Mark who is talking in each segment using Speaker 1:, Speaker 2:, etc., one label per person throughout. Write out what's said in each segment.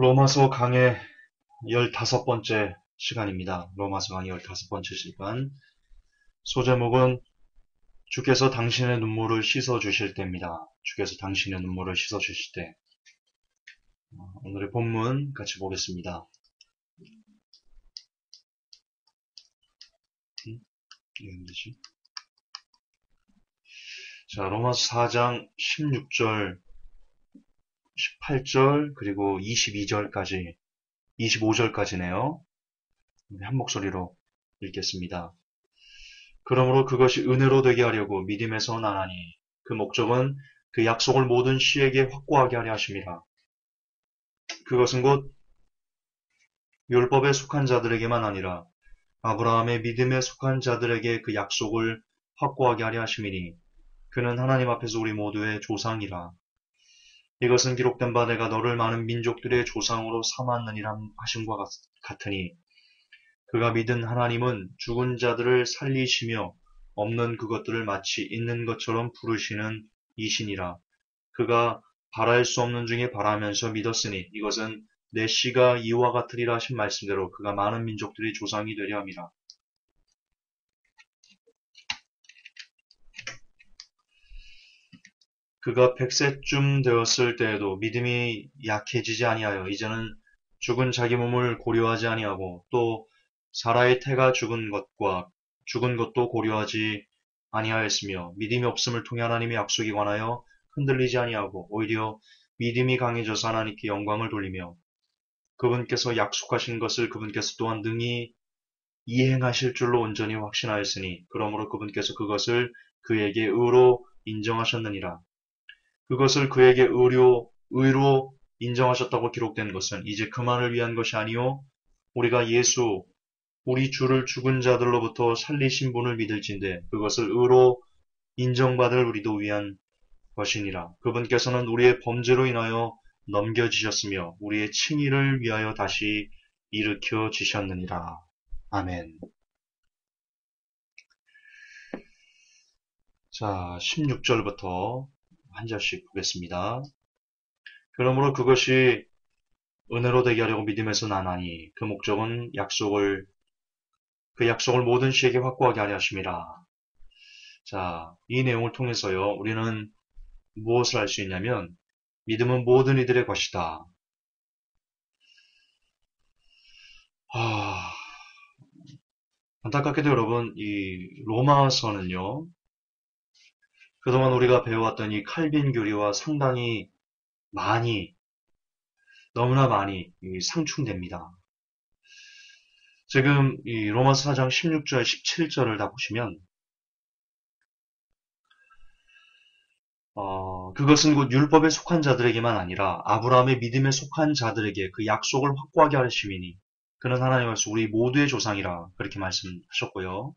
Speaker 1: 로마서 강의 15번째 시간입니다. 로마서 강의 15번째 시간. 소제목은 주께서 당신의 눈물을 씻어 주실 때입니다. 주께서 당신의 눈물을 씻어 주실 때. 오늘의 본문 같이 보겠습니다. 자, 로마서 4장 16절, 18절, 그리고 22절까지, 25절까지네요. 한 목소리로 읽겠습니다. 그러므로 그것이 은혜로 되게 하려고 믿음에서 나나니 그 목적은 그 약속을 모든 씨에게 확고하게 하려 하심이라. 그것은 곧 율법에 속한 자들에게만 아니라 아브라함의 믿음에 속한 자들에게 그 약속을 확고하게 하려 하심이니 그는 하나님 앞에서 우리 모두의 조상이라. 이것은 기록된 바 내가 너를 많은 민족들의 조상으로 삼았느니라 하심과 같으니 그가 믿은 하나님은 죽은 자들을 살리시며 없는 그것들을 마치 있는 것처럼 부르시는 이신이라. 그가 바랄 수 없는 중에 바라면서 믿었으니 이것은 내 씨가 이와 같으리라 하신 말씀대로 그가 많은 민족들의 조상이 되려 함이라. 그가 100세쯤 되었을 때에도 믿음이 약해지지 아니하여 이제는 죽은 자기 몸을 고려하지 아니하고 또 사라의 태가 죽은 것도 고려하지 아니하였으며 믿음이 없음을 통해 하나님의 약속에 관하여 흔들리지 아니하고 오히려 믿음이 강해져서 하나님께 영광을 돌리며 그분께서 약속하신 것을 그분께서 또한 능히 이행하실 줄로 온전히 확신하였으니 그러므로 그분께서 그것을 그에게 의로 인정하셨느니라. 그것을 그에게 의로 인정하셨다고 기록된 것은 이제 그만을 위한 것이 아니요 우리가 우리 주를 죽은 자들로부터 살리신 분을 믿을진데 그것을 의로 인정받을 우리도 위한 것이니라. 그분께서는 우리의 범죄로 인하여 넘겨지셨으며 우리의 칭의를 위하여 다시 일으켜 지셨느니라. 아멘. 자, 16절부터 한 절씩 보겠습니다. 그러므로 그것이 은혜로 되게 하려고 믿음에서 나나니 그 목적은 그 약속을 모든 씨에게 확고하게 하려 하심이라. 자, 이 내용을 통해서요, 우리는 무엇을 알 수 있냐면, 믿음은 모든 이들의 것이다. 안타깝게도 여러분, 이 로마서는요, 그동안 우리가 배워왔던 이 칼빈 교리와 상당히 너무나 많이 상충됩니다. 지금 이 로마서 4장 16절, 17절을 다 보시면, 그것은 곧 율법에 속한 자들에게만 아니라 아브라함의 믿음에 속한 자들에게 그 약속을 확고하게 하심이니 그는 하나님께서 우리 모두의 조상이라 그렇게 말씀하셨고요.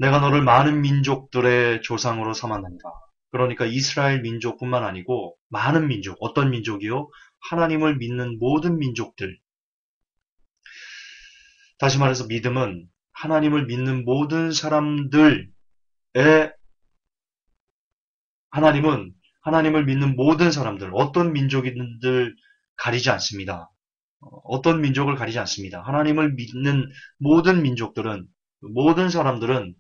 Speaker 1: 내가 너를 많은 민족들의 조상으로 삼았느니라. 그러니까 이스라엘 민족뿐만 아니고 많은 민족, 어떤 민족이요? 하나님을 믿는 모든 민족들. 다시 말해서 믿음은 하나님을 믿는 모든 사람들의 하나님은 하나님을 믿는 모든 사람들, 어떤 민족이든들 가리지 않습니다. 어떤 민족을 가리지 않습니다. 하나님을 믿는 모든 민족들은, 모든 사람들은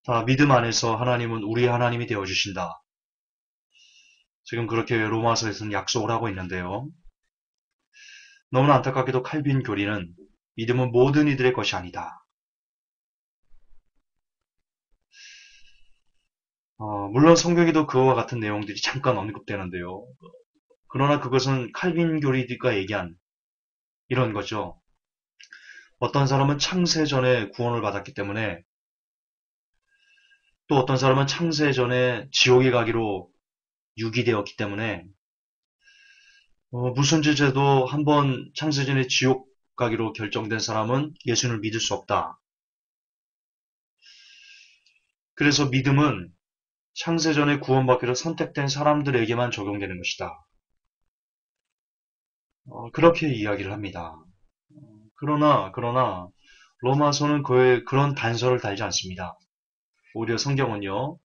Speaker 1: 다 믿음 안에서 하나님은 우리의 하나님이 되어주신다. 지금 그렇게 로마서에서는 약속을 하고 있는데요. 너무나 안타깝게도 칼빈 교리는 믿음은 모든 이들의 것이 아니다. 물론 성경에도 그와 같은 내용들이 잠깐 언급되는데요. 그러나 그것은 칼빈 교리가 얘기한 이런 거죠. 어떤 사람은 창세 전에 구원을 받았기 때문에 또 어떤 사람은 창세 전에 지옥에 가기로 유기되었기 때문에 무슨 죄도 한번 창세 전에 지옥 가기로 결정된 사람은 예수님을 믿을 수 없다. 그래서 믿음은 창세 전에 구원받기로 선택된 사람들에게만 적용되는 것이다. 그렇게 이야기를 합니다. 그러나 로마서는 그런 단서를 달지 않습니다. 오히려 성경은요,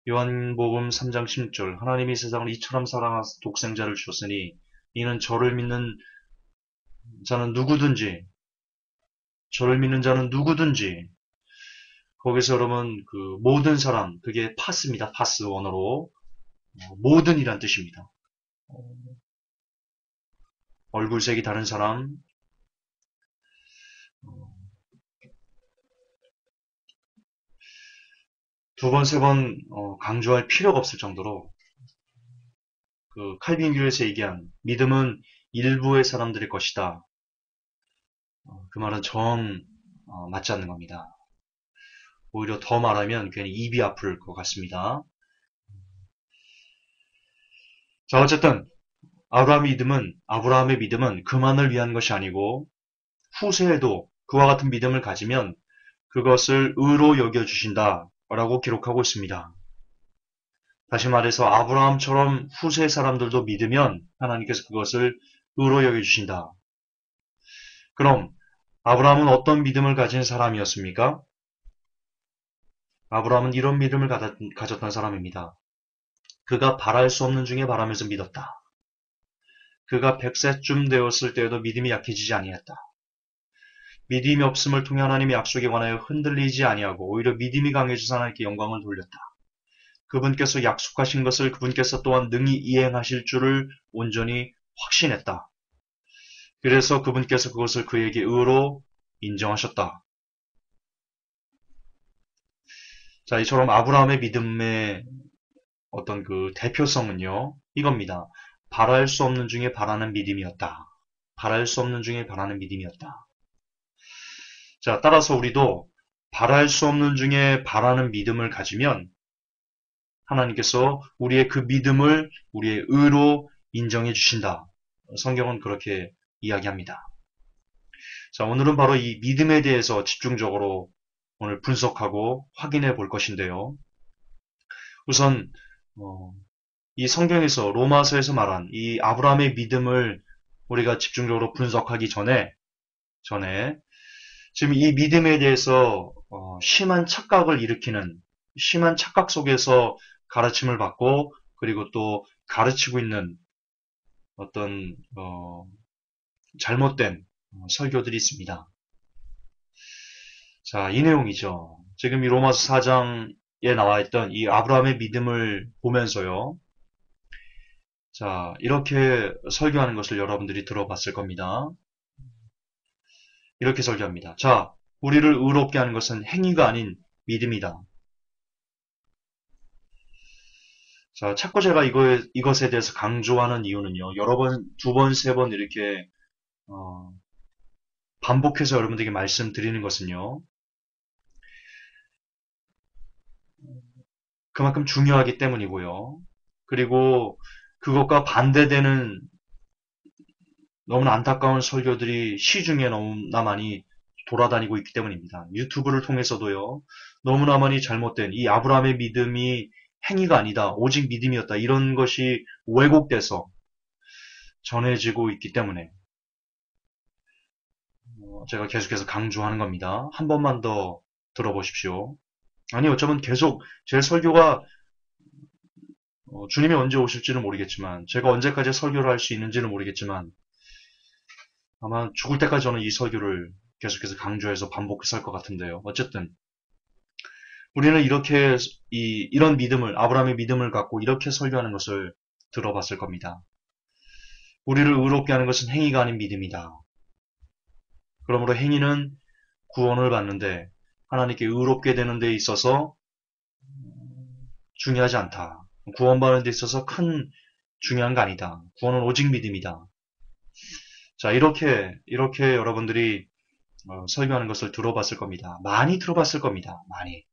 Speaker 1: 요한복음 3장 16절 하나님이 세상을 이처럼 사랑하사 독생자를 주셨으니 이는 저를 믿는 자는 누구든지 거기서 여러분 그 모든 사람 그게 파스입니다. 파스 원어로 모든이란 뜻입니다. 얼굴색이 다른 사람 두 번, 세 번 강조할 필요가 없을 정도로 그 칼빈 교에서 얘기한 믿음은 일부의 사람들의 것이다. 그 말은 정 맞지 않는 겁니다. 오히려 더 말하면 괜히 입이 아플 것 같습니다. 자, 어쨌든 아브라함의 믿음은 그만을 위한 것이 아니고 후세에도 그와 같은 믿음을 가지면 그것을 의로 여겨주신다 라고 기록하고 있습니다. 다시 말해서 아브라함처럼 후세 사람들도 믿으면 하나님께서 그것을 의로 여겨주신다. 그럼 아브라함은 어떤 믿음을 가진 사람이었습니까? 아브라함은 이런 믿음을 가졌던 사람입니다. 그가 바랄 수 없는 중에 바라면서 믿었다. 그가 100세쯤 되었을 때에도 믿음이 약해지지 아니했다. 믿음이 없음을 통해 하나님의 약속에 관하여 흔들리지 아니하고 오히려 믿음이 강해져서 하나님께 영광을 돌렸다. 그분께서 약속하신 것을 그분께서 또한 능히 이행하실 줄을 온전히 확신했다. 그래서 그분께서 그것을 그에게 의로 인정하셨다. 자, 이처럼 아브라함의 믿음의 어떤 그 대표성은요, 이겁니다. 바랄 수 없는 중에 바라는 믿음이었다. 바랄 수 없는 중에 바라는 믿음이었다. 자, 따라서 우리도 바랄 수 없는 중에 바라는 믿음을 가지면 하나님께서 우리의 그 믿음을 우리의 의로 인정해 주신다. 성경은 그렇게 이야기합니다. 자, 오늘은 바로 이 믿음에 대해서 집중적으로 오늘 분석하고 확인해 볼 것인데요. 우선 이 성경에서 로마서에서 말한 이 아브라함의 믿음을 우리가 집중적으로 분석하기 전에 지금 이 믿음에 대해서 심한 착각을 일으키는 심한 착각 속에서 가르침을 받고 그리고 또 가르치고 있는 어떤 잘못된 설교들이 있습니다. 자, 이 내용이죠. 지금 이 로마서 4장에 나와 있던 이 아브라함의 믿음을 보면서요. 자, 이렇게 설교하는 것을 여러분들이 들어봤을 겁니다. 이렇게 설교합니다. 자, 우리를 의롭게 하는 것은 행위가 아닌 믿음이다. 자, 자꾸 제가 이것에 대해서 강조하는 이유는요. 여러 번, 두 번, 세 번 이렇게 반복해서 여러분들에게 말씀드리는 것은요. 그만큼 중요하기 때문이고요. 그리고 그것과 반대되는 너무나 안타까운 설교들이 시중에 너무나 많이 돌아다니고 있기 때문입니다. 유튜브를 통해서도요. 너무나 많이 잘못된 이 아브라함의 믿음이 행위가 아니다. 오직 믿음이었다. 이런 것이 왜곡돼서 전해지고 있기 때문에 제가 계속해서 강조하는 겁니다. 한 번만 더 들어보십시오. 아니 어쩌면 계속 제 설교가 주님이 언제 오실지는 모르겠지만 제가 언제까지 설교를 할 수 있는지는 모르겠지만 아마 죽을 때까지 저는 이 설교를 계속해서 강조해서 반복해서 할 것 같은데요. 어쨌든 우리는 이렇게 이런 믿음을 아브라함의 믿음을 갖고 이렇게 설교하는 것을 들어봤을 겁니다. 우리를 의롭게 하는 것은 행위가 아닌 믿음이다. 그러므로 행위는 구원을 받는데 하나님께 의롭게 되는 데 있어서 중요하지 않다. 구원받는 데 있어서 큰 중요한 거 아니다. 구원은 오직 믿음이다. 자, 이렇게 여러분들이 설교하는 것을 들어봤을 겁니다. 많이 들어봤을 겁니다. 많이.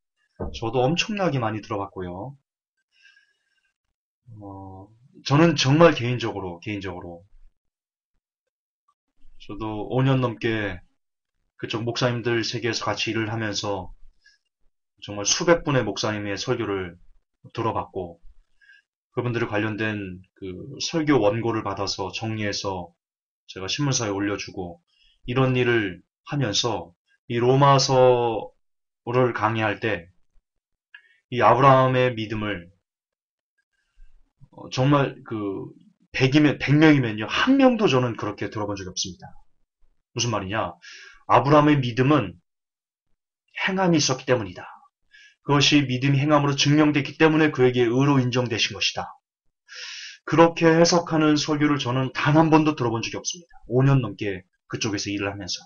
Speaker 1: 저도 엄청나게 많이 들어봤고요. 저는 정말 개인적으로 저도 5년 넘게 그쪽 목사님들 세계에서 같이 일을 하면서 정말 수백 분의 목사님의 설교를 들어봤고 그분들을 관련된 그 설교 원고를 받아서 정리해서 제가 신문사에 올려주고 이런 일을 하면서 이 로마서를 강의할 때 이 아브라함의 믿음을 정말 그 100명이면요. 한 명도 저는 그렇게 들어본 적이 없습니다. 무슨 말이냐? 아브라함의 믿음은 행함이 있었기 때문이다. 그것이 믿음이 행함으로 증명됐기 때문에 그에게 의로 인정되신 것이다. 그렇게 해석하는 설교를 저는 단 한 번도 들어본 적이 없습니다. 5년 넘게 그쪽에서 일을 하면서.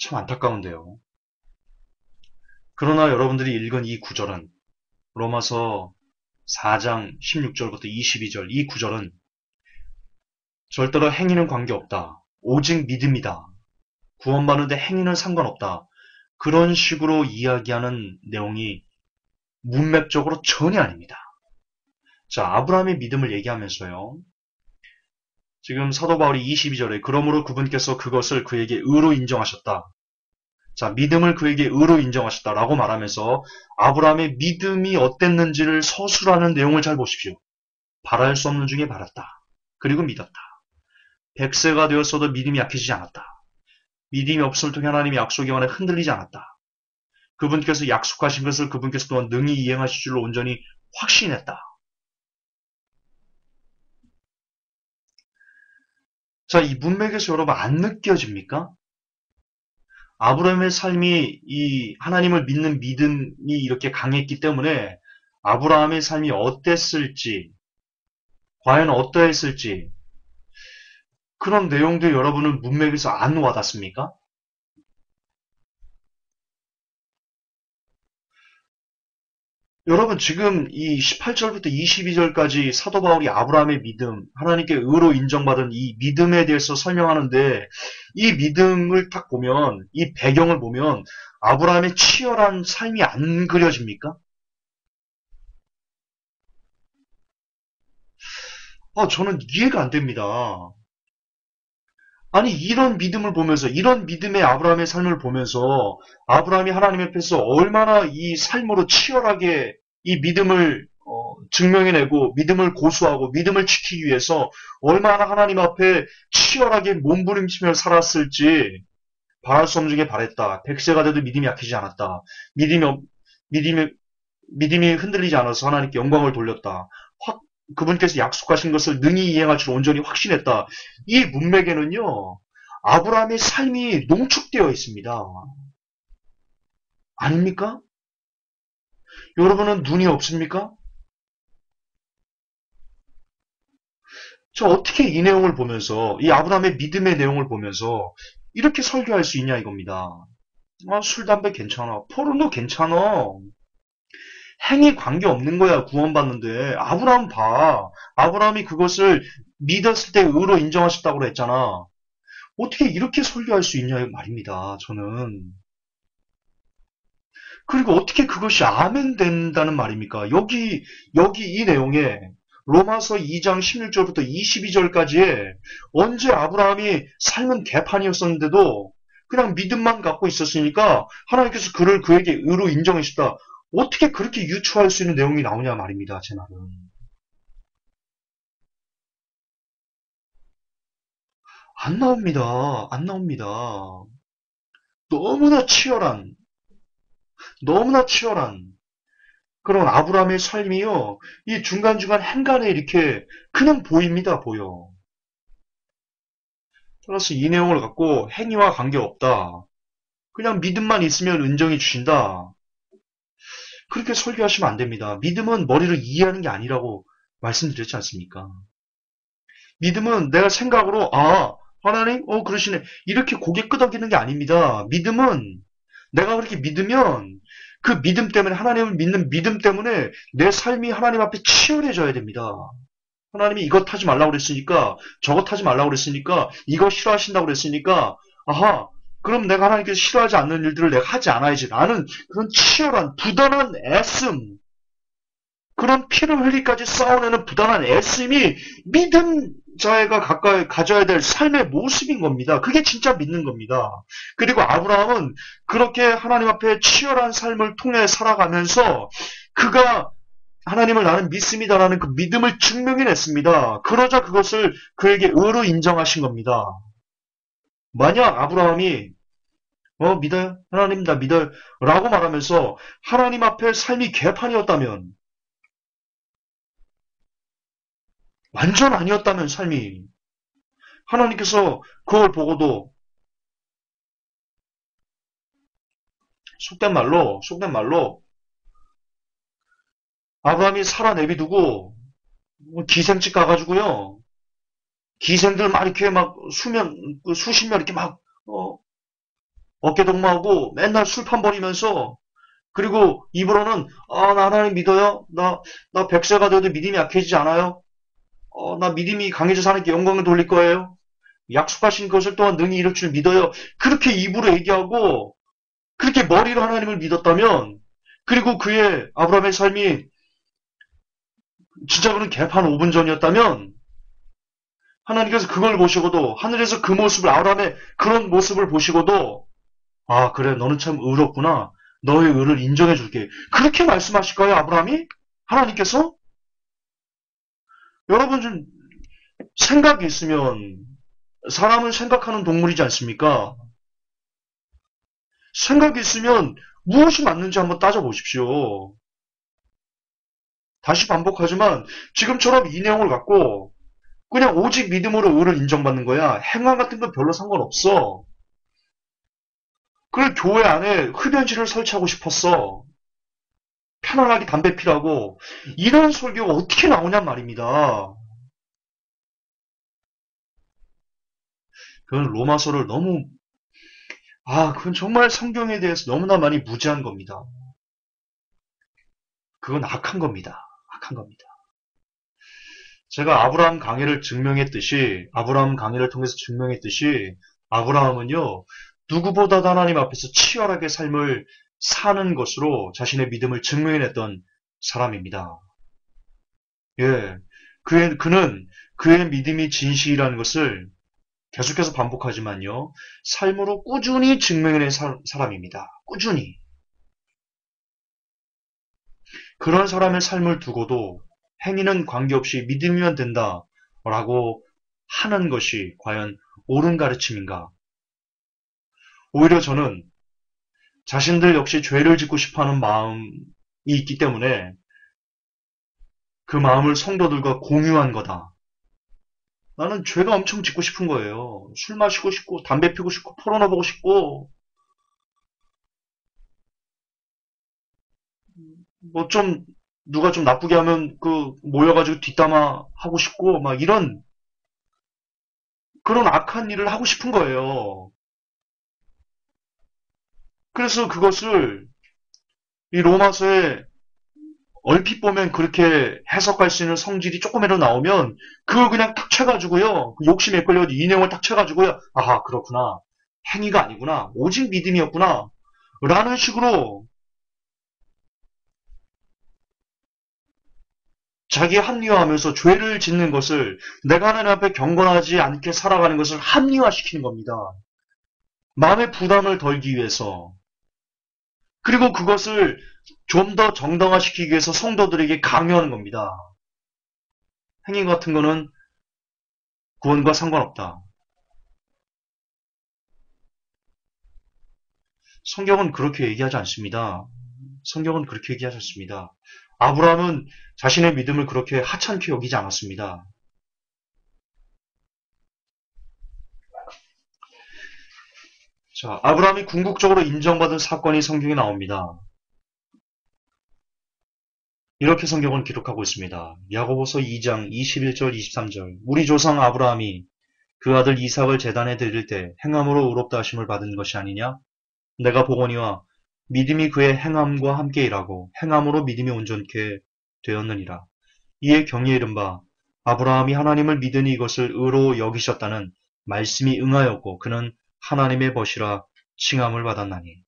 Speaker 1: 참 안타까운데요. 그러나 여러분들이 읽은 이 구절은 로마서 4장 16절부터 22절 이 구절은 절대로 행위는 관계없다. 오직 믿음이다. 구원받는데 행위는 상관없다. 그런 식으로 이야기하는 내용이 문맥적으로 전혀 아닙니다. 자, 아브라함의 믿음을 얘기하면서요. 지금 사도 바울이 22절에 그러므로 그분께서 그것을 그에게 의로 인정하셨다. 자, 믿음을 그에게 의로 인정하셨다라고 말하면서 아브라함의 믿음이 어땠는지를 서술하는 내용을 잘 보십시오. 바랄 수 없는 중에 바랐다. 그리고 믿었다. 100세가 되었어도 믿음이 약해지지 않았다. 믿음이 없음을 통해 하나님의 약속에 관해 흔들리지 않았다. 그분께서 약속하신 것을 그분께서 또한 능히 이행하실 줄로 온전히 확신했다. 자, 이 문맥에서 여러분 안 느껴집니까? 아브라함의 삶이 이 하나님을 믿는 믿음이 이렇게 강했기 때문에 아브라함의 삶이 어땠을지, 과연 어떠했을지 그런 내용도 여러분은 문맥에서 안 와닿습니까? 여러분 지금 이 18절부터 22절까지 사도 바울이 아브라함의 믿음, 하나님께 의로 인정받은 이 믿음에 대해서 설명하는데 이 믿음을 딱 보면 이 배경을 보면 아브라함의 치열한 삶이 안 그려집니까? 저는 이해가 안 됩니다. 아니 이런 믿음을 보면서 이런 믿음의 아브라함의 삶을 보면서 아브라함이 하나님 앞에서 얼마나 이 삶으로 치열하게 이 믿음을 증명해내고 믿음을 고수하고 믿음을 지키기 위해서 얼마나 하나님 앞에 치열하게 몸부림치며 살았을지 바랄 수 없는 중에 바랬다. 100세가 돼도 믿음이 약해지지 않았다. 믿음이 믿음이 믿음이 흔들리지 않아서 하나님께 영광을 돌렸다. 그분께서 약속하신 것을 능히 이행할 줄 온전히 확신했다. 이 문맥에는요, 아브라함의 삶이 농축되어 있습니다. 아닙니까? 여러분은 눈이 없습니까? 저 어떻게 이 내용을 보면서, 이 아브라함의 믿음의 내용을 보면서 이렇게 설교할 수 있냐 이겁니다. 술, 담배 괜찮아. 포르노 괜찮아. 행위 관계없는 거야, 구원받는데. 아브라함 봐. 아브라함이 그것을 믿었을 때 의로 인정하셨다고 그랬잖아. 어떻게 이렇게 설교할 수 있냐 말입니다, 저는. 그리고 어떻게 그것이 아멘 된다는 말입니까? 여기 이 내용에 로마서 2장 16절부터 22절까지에 언제 아브라함이 삶은 개판이었었는데도 그냥 믿음만 갖고 있었으니까 하나님께서 그를 그에게 의로 인정하셨다. 어떻게 그렇게 유추할 수 있는 내용이 나오냐 말입니다. 제 말은. 안 나옵니다. 안 나옵니다. 너무나 치열한, 너무나 치열한 그런 아브라함의 삶이요. 이 중간중간 행간에 이렇게 그냥 보입니다. 보여. 따라서 이 내용을 갖고 행위와 관계없다. 그냥 믿음만 있으면 은정이 주신다. 그렇게 설교하시면 안 됩니다. 믿음은 머리로 이해하는 게 아니라고 말씀드렸지 않습니까? 믿음은 내가 생각으로 하나님 그러시네 이렇게 고개 끄덕이는 게 아닙니다. 믿음은 내가 그렇게 믿으면 그 믿음 때문에 하나님을 믿는 믿음 때문에 내 삶이 하나님 앞에 치열해져야 됩니다. 하나님이 이것 하지 말라고 그랬으니까 저것 하지 말라고 그랬으니까 이거 싫어하신다고 그랬으니까 그럼 내가 하나님께서 싫어하지 않는 일들을 내가 하지 않아야지. 라는 그런 치열한 부단한 애씀, 그런 피를 흘리까지 싸워내는 부단한 애씀이 믿음 자가 가까이 가져야 될 삶의 모습인 겁니다. 그게 진짜 믿는 겁니다. 그리고 아브라함은 그렇게 하나님 앞에 치열한 삶을 통해 살아가면서 그가 하나님을 나는 믿습니다라는 그 믿음을 증명해냈습니다. 그러자 그것을 그에게 의로 인정하신 겁니다. 만약 아브라함이 믿어요? 하나님 나 믿어요. 라고 말하면서 하나님 앞에 삶이 개판이었다면, 완전 아니었다면 삶이, 하나님께서 그걸 보고도 속된 말로 아브라함이 살아 내비두고 기생집 가가지고요. 기생들 막 이렇게 막 수십 명 이렇게 막 어깨동무하고 맨날 술판 벌이면서 그리고 입으로는 나 하나님 믿어요. 나 100세가 돼도 믿음이 약해지지 않아요. 나 믿음이 강해져서 하나님께 영광을 돌릴 거예요. 약속하신 것을 또한 능히 이룰 줄 믿어요. 그렇게 입으로 얘기하고 그렇게 머리로 하나님을 믿었다면 그리고 그의 아브라함의 삶이 진짜 그런 개판 5분 전이었다면 하나님께서 그걸 보시고도 하늘에서 그 모습을 아브라함의 그런 모습을 보시고도 그래 너는 참 의롭구나. 너의 의를 인정해 줄게. 그렇게 말씀하실까요 아브라함이? 하나님께서? 여러분 좀 생각이 있으면 사람은 생각하는 동물이지 않습니까? 생각이 있으면 무엇이 맞는지 한번 따져보십시오. 다시 반복하지만 지금처럼 이 내용을 갖고 그냥 오직 믿음으로 의를 인정받는 거야. 행함 같은 건 별로 상관없어. 그걸 교회 안에 흡연실을 설치하고 싶었어. 편안하게 담배 피라고. 이런 설교가 어떻게 나오냔 말입니다. 그건 로마서를 너무 그건 정말 성경에 대해서 너무나 많이 무지한 겁니다. 그건 악한 겁니다. 악한 겁니다. 제가 아브라함 강해를 통해서 증명했듯이, 아브라함은요, 누구보다도 하나님 앞에서 치열하게 삶을 사는 것으로 자신의 믿음을 증명해냈던 사람입니다. 예. 그는 그의 믿음이 진실이라는 것을 계속해서 반복하지만요, 삶으로 꾸준히 증명해낸 사람입니다. 꾸준히. 그런 사람의 삶을 두고도 행위는 관계없이 믿으면 된다라고 하는 것이 과연 옳은 가르침인가? 오히려 저는 자신들 역시 죄를 짓고 싶어하는 마음이 있기 때문에 그 마음을 성도들과 공유한 거다. 나는 죄가 엄청 짓고 싶은 거예요. 술 마시고 싶고 담배 피우고 싶고 포르노 보고 싶고 뭐 좀 누가 좀 나쁘게 하면 모여가지고 뒷담화 하고 싶고 막 이런 그런 악한 일을 하고 싶은 거예요. 그래서 그것을 이 로마서에 얼핏 보면 그렇게 해석할 수 있는 성질이 조금이라도 나오면 그걸 그냥 탁 쳐가지고요. 욕심에 끌려 이 내용을 탁 쳐가지고요. 그렇구나. 행위가 아니구나. 오직 믿음이었구나. 라는 식으로 자기 합리화하면서 죄를 짓는 것을 내가 하나님 앞에 경건하지 않게 살아가는 것을 합리화시키는 겁니다. 마음의 부담을 덜기 위해서. 그리고 그것을 좀 더 정당화시키기 위해서 성도들에게 강요하는 겁니다. 행위 같은 거는 구원과 상관없다. 성경은 그렇게 얘기하지 않습니다. 성경은 그렇게 얘기하지 않습니다. 아브라함은 자신의 믿음을 그렇게 하찮게 여기지 않았습니다. 자, 아브라함이 궁극적으로 인정받은 사건이 성경에 나옵니다. 이렇게 성경은 기록하고 있습니다. 야고보서 2장 21절 23절 우리 조상 아브라함이 그 아들 이삭을 제단에 드릴 때 행함으로 의롭다 하심을 받은 것이 아니냐? 내가 보거니와 믿음이 그의 행함과 함께 일하고 행함으로 믿음이 온전케 되었느니라. 이에 경외에 이른 바 아브라함이 하나님을 믿으니 이것을 의로 여기셨다는 말씀이 응하였고 그는 하나님의 벗이라 칭함을 받았나니.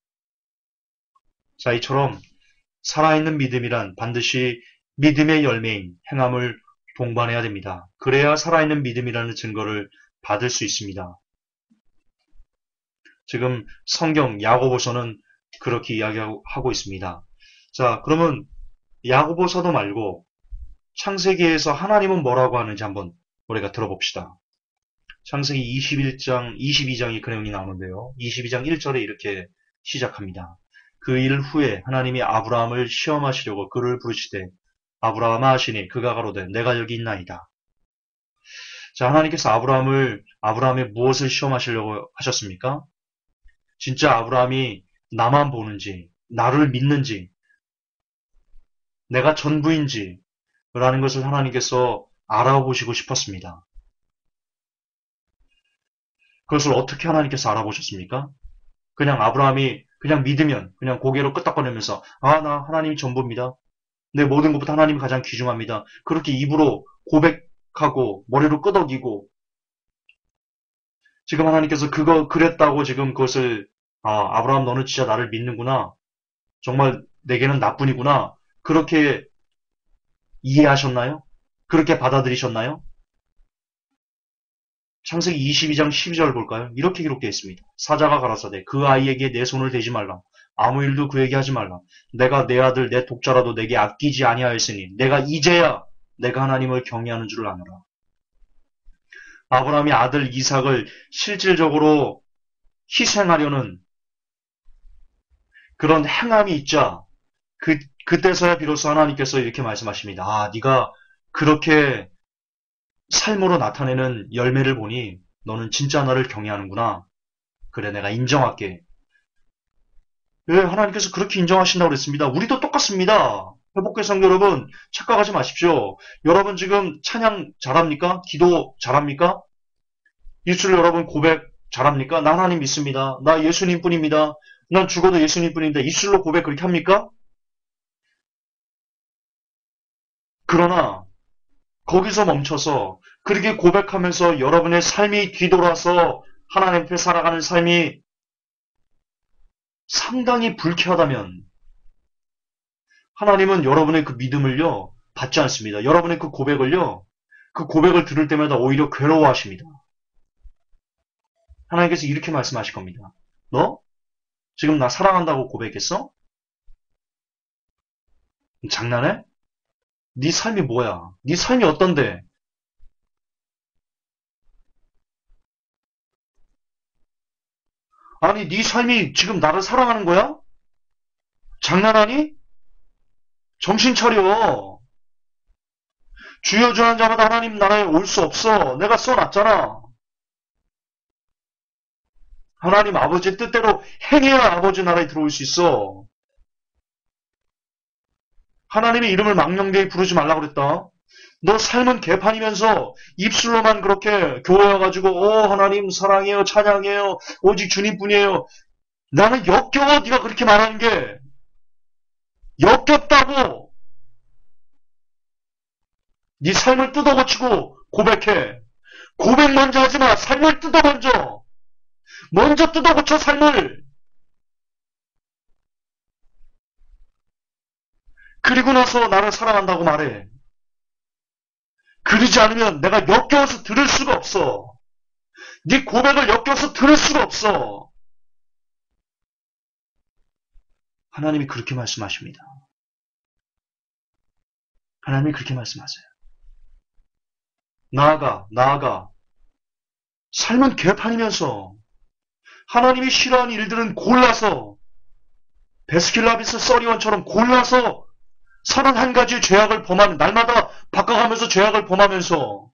Speaker 1: 자, 이처럼 살아있는 믿음이란 반드시 믿음의 열매인 행함을 동반해야 됩니다. 그래야 살아있는 믿음이라는 증거를 받을 수 있습니다. 지금 성경 야고보서는 그렇게 이야기하고 있습니다. 자, 그러면 야고보서도 말고 창세기에서 하나님은 뭐라고 하는지 한번 우리가 들어봅시다. 창세기 21장, 22장이 그 내용이 나오는데요. 22장 1절에 이렇게 시작합니다. 그 일 후에 하나님이 아브라함을 시험하시려고 그를 부르시되 아브라함아 하시니 그가 가로되 내가 여기 있나이다. 자, 하나님께서 아브라함의 무엇을 시험하시려고 하셨습니까? 진짜 아브라함이 나만 보는지, 나를 믿는지, 내가 전부인지, 라는 것을 하나님께서 알아보시고 싶었습니다. 그것을 어떻게 하나님께서 알아보셨습니까? 그냥 아브라함이 그냥 믿으면, 그냥 고개로 끄덕거리면서, 나 하나님이 전부입니다. 내 모든 것보다 하나님이 가장 귀중합니다. 그렇게 입으로 고백하고, 머리로 끄덕이고, 지금 하나님께서 그랬다고 지금 그것을, 아브라함 너는 진짜 나를 믿는구나. 정말 내게는 나뿐이구나. 그렇게 이해하셨나요? 그렇게 받아들이셨나요? 창세기 22장 12절 볼까요? 이렇게 기록되어 있습니다. 사자가 가라사대 그 아이에게 내 손을 대지 말라. 아무 일도 그에게 하지 말라. 내가 내 아들 내 독자라도 내게 아끼지 아니하였으니 내가 이제야 내가 하나님을 경외하는 줄을 아노라. 아브라함이 아들 이삭을 실질적으로 희생하려는 그런 행함이 있자 그때서야 비로소 하나님께서 이렇게 말씀하십니다. 네가 그렇게 삶으로 나타내는 열매를 보니 너는 진짜 나를 경외하는구나. 그래, 내가 인정할게. 왜 하나님께서 그렇게 인정하신다고 그랬습니다. 우리도 똑같습니다. 회복교회 성도 여러분, 착각하지 마십시오. 여러분 지금 찬양 잘합니까? 기도 잘합니까? 입술로 여러분 고백 잘합니까? 나 하나님 믿습니다. 나 예수님 뿐입니다. 난 죽어도 예수님 뿐인데 입술로 고백 그렇게 합니까? 그러나 거기서 멈춰서 그렇게 고백하면서 여러분의 삶이 뒤돌아서 하나님 앞에 살아가는 삶이 상당히 불쾌하다면 하나님은 여러분의 그 믿음을요 받지 않습니다. 여러분의 그 고백을 들을 때마다 오히려 괴로워하십니다. 하나님께서 이렇게 말씀하실 겁니다. 너 지금 나 사랑한다고 고백했어? 장난해? 네 삶이 뭐야? 네 삶이 어떤데? 아니, 네 삶이 지금 나를 사랑하는 거야? 장난하니? 정신 차려. 주여 주하는 자마다 하나님 나라에 올 수 없어. 내가 써놨잖아. 하나님 아버지의 뜻대로 행해야 아버지 나라에 들어올 수 있어. 하나님의 이름을 망령되이 부르지 말라고 그랬다. 너 삶은 개판이면서 입술로만 그렇게 교회 와가지고 하나님 사랑해요 찬양해요 오직 주님뿐이에요. 나는 역겨워 네가 그렇게 말하는 게. 역겹다고. 네 삶을 뜯어고치고 고백해. 고백 먼저 하지마. 삶을 뜯어 먼저 뜯어고쳐 삶을. 그리고 나서 나를 사랑한다고 말해. 그러지 않으면 내가 역겨워서 들을 수가 없어. 네 고백을 역겨워서 들을 수가 없어. 하나님이 그렇게 말씀하십니다. 하나님이 그렇게 말씀하세요. 나아가. 삶은 개판이면서 하나님이 싫어하는 일들은 골라서 베스킨라빈스 써리원처럼 골라서 31가지 죄악을 범하는, 날마다 바꿔가면서 죄악을 범하면서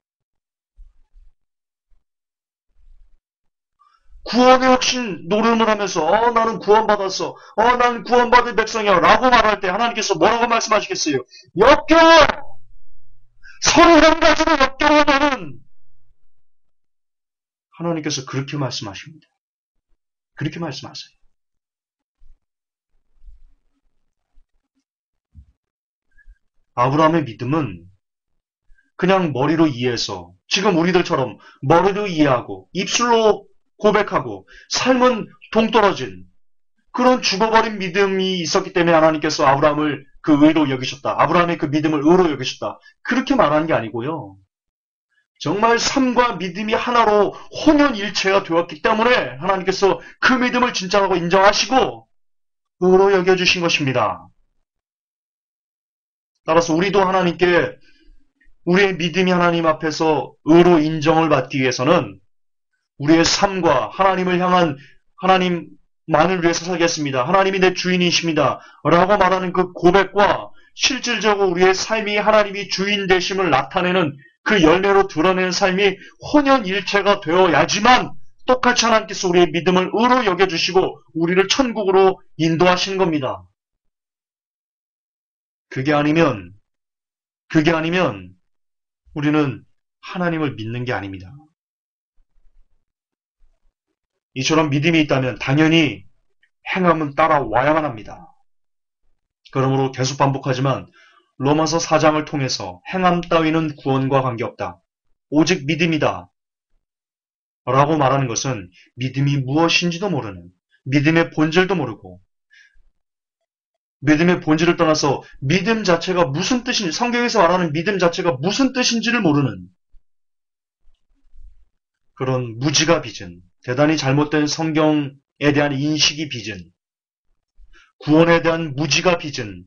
Speaker 1: 구원의 확신 노름을 하면서 나는 구원받았어. 나는 구원받은 백성이야 라고 말할 때 하나님께서 뭐라고 말씀하시겠어요? 역겨워! 31가지로 역겨워 너는! 하나님께서 그렇게 말씀하십니다. 그렇게 말씀하세요. 아브라함의 믿음은 그냥 머리로 이해해서 지금 우리들처럼 머리로 이해하고 입술로 고백하고 삶은 동떨어진 그런 죽어버린 믿음이 있었기 때문에 하나님께서 아브라함을 그 의로 여기셨다. 아브라함의 그 믿음을 의로 여기셨다. 그렇게 말하는 게 아니고요. 정말 삶과 믿음이 하나로 혼연일체가 되었기 때문에 하나님께서 그 믿음을 진짜라고 인정하시고 의로 여겨주신 것입니다. 따라서 우리도 하나님께 우리의 믿음이 하나님 앞에서 의로 인정을 받기 위해서는 우리의 삶과 하나님을 향한 하나님만을 위해서 살겠습니다. 하나님이 내 주인이십니다. 라고 말하는 그 고백과 실질적으로 우리의 삶이 하나님이 주인 되심을 나타내는 그 열매로 드러내는 삶이 혼연일체가 되어야지만 똑같이 하나님께서 우리의 믿음을 의로 여겨주시고 우리를 천국으로 인도하시는 겁니다. 그게 아니면 우리는 하나님을 믿는 게 아닙니다. 이처럼 믿음이 있다면 당연히 행함은 따라와야만 합니다. 그러므로 계속 반복하지만 로마서 4장을 통해서 행함 따위는 구원과 관계없다. 오직 믿음이다. 라고 말하는 것은 믿음이 무엇인지도 모르는, 믿음의 본질도 모르고, 믿음의 본질을 떠나서 믿음 자체가 무슨 뜻인지, 성경에서 말하는 믿음 자체가 무슨 뜻인지를 모르는 그런 무지가 빚은, 대단히 잘못된 성경에 대한 인식이 빚은, 구원에 대한 무지가 빚은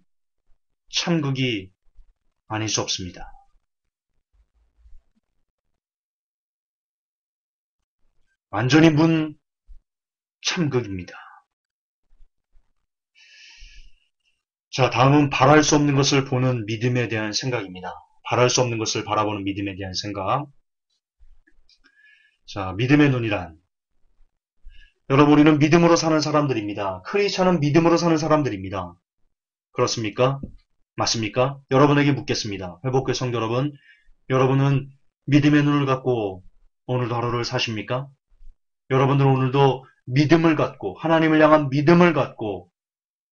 Speaker 1: 참극이 아닐 수 없습니다. 완전히 문 참극입니다. 자, 다음은 바랄 수 없는 것을 보는 믿음에 대한 생각입니다. 바랄 수 없는 것을 바라보는 믿음에 대한 생각. 자, 믿음의 눈이란, 여러분, 우리는 믿음으로 사는 사람들입니다. 크리스찬은 믿음으로 사는 사람들입니다. 그렇습니까? 맞습니까? 여러분에게 묻겠습니다. 회복교회 성도 여러분, 여러분은 믿음의 눈을 갖고 오늘도 하루를 사십니까? 여러분들은 오늘도 믿음을 갖고, 하나님을 향한 믿음을 갖고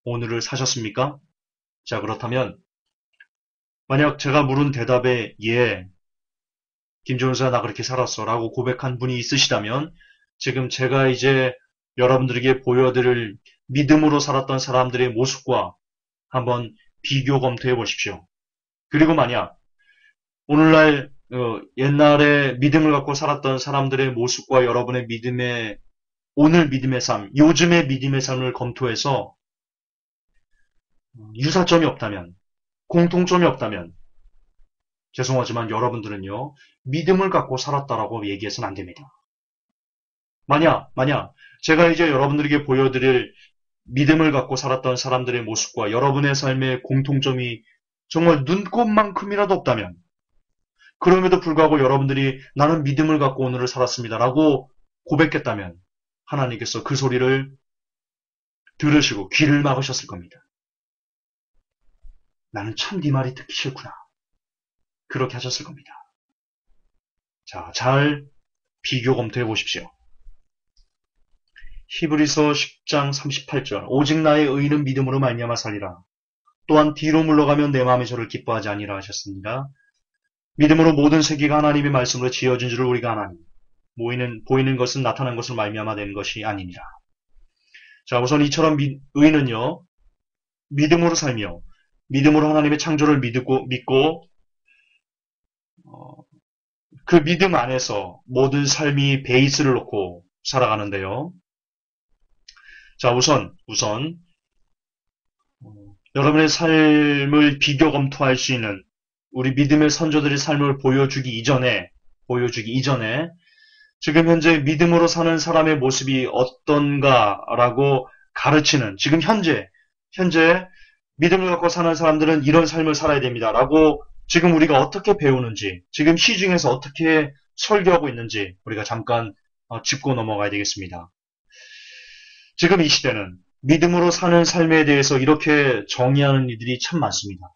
Speaker 1: 오늘을 사셨습니까? 자, 그렇다면 만약 제가 물은 대답에 예, 김종수야 나 그렇게 살았어 라고 고백한 분이 있으시다면 지금 제가 이제 여러분들에게 보여드릴 믿음으로 살았던 사람들의 모습과 한번 비교 검토해 보십시오. 그리고 만약 오늘날 옛날에 믿음을 갖고 살았던 사람들의 모습과 여러분의 오늘 믿음의 삶, 요즘의 믿음의 삶을 검토해서 유사점이 없다면, 공통점이 없다면 죄송하지만 여러분들은요, 믿음을 갖고 살았다라고 얘기해서는 안 됩니다. 만약 제가 이제 여러분들에게 보여드릴 믿음을 갖고 살았던 사람들의 모습과 여러분의 삶의 공통점이 정말 눈꼽만큼이라도 없다면, 그럼에도 불구하고 여러분들이 나는 믿음을 갖고 오늘을 살았습니다라고 고백했다면 하나님께서 그 소리를 들으시고 귀를 막으셨을 겁니다. 나는 참 네 말이 듣기 싫구나. 그렇게 하셨을 겁니다. 자, 잘 비교 검토해 보십시오. 히브리서 10장 38절 오직 나의 의는 믿음으로 말미암아 살리라. 또한 뒤로 물러가면 내 마음이 저를 기뻐하지 아니라 하셨습니다. 믿음으로 모든 세계가 하나님의 말씀으로 지어진 줄을 우리가 아나니 보이는 것은 나타난 것을 말미암아 된 것이 아니니라. 자, 우선 이처럼 의는요, 믿음으로 살며 믿음으로 하나님의 창조를 믿고 그 믿음 안에서 모든 삶이 베이스를 놓고 살아가는데요. 자, 우선 여러분의 삶을 비교 검토할 수 있는 우리 믿음의 선조들의 삶을 보여주기 이전에 지금 현재 믿음으로 사는 사람의 모습이 어떤가라고 가르치는, 지금 현재 믿음을 갖고 사는 사람들은 이런 삶을 살아야 됩니다라고 지금 우리가 어떻게 배우는지, 지금 시중에서 어떻게 설교하고 있는지 우리가 잠깐 짚고 넘어가야 되겠습니다. 지금 이 시대는 믿음으로 사는 삶에 대해서 이렇게 정의하는 이들이 참 많습니다.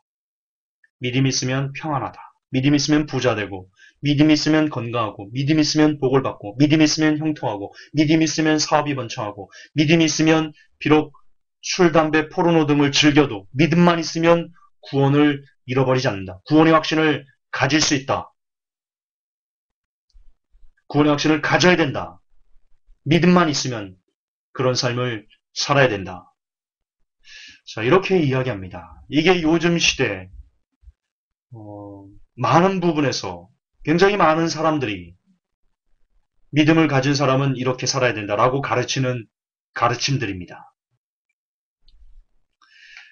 Speaker 1: 믿음 있으면 평안하다. 믿음 있으면 부자되고, 믿음 있으면 건강하고, 믿음 있으면 복을 받고, 믿음 있으면 형통하고, 믿음 있으면 사업이 번창하고, 믿음 있으면 비록 술, 담배, 포르노 등을 즐겨도 믿음만 있으면 구원을 잃어버리지 않는다. 구원의 확신을 가질 수 있다. 구원의 확신을 가져야 된다. 믿음만 있으면 그런 삶을 살아야 된다. 자, 이렇게 이야기합니다. 이게 요즘 시대 많은 부분에서 굉장히 많은 사람들이 믿음을 가진 사람은 이렇게 살아야 된다라고 가르치는 가르침들입니다.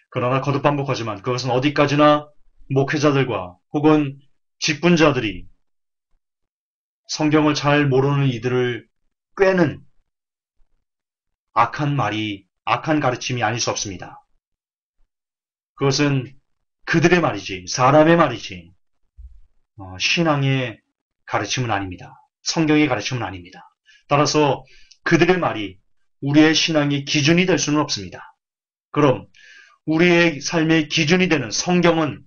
Speaker 1: 그러나 거듭 반복하지만 그것은 어디까지나 목회자들과 혹은 직분자들이 성경을 잘 모르는 이들을 꾀는 악한 말이, 악한 가르침이 아닐 수 없습니다. 그것은 그들의 말이지, 사람의 말이지, 신앙의 가르침은 아닙니다. 성경의 가르침은 아닙니다. 따라서 그들의 말이 우리의 신앙의 기준이 될 수는 없습니다. 그럼 우리의 삶의 기준이 되는 성경은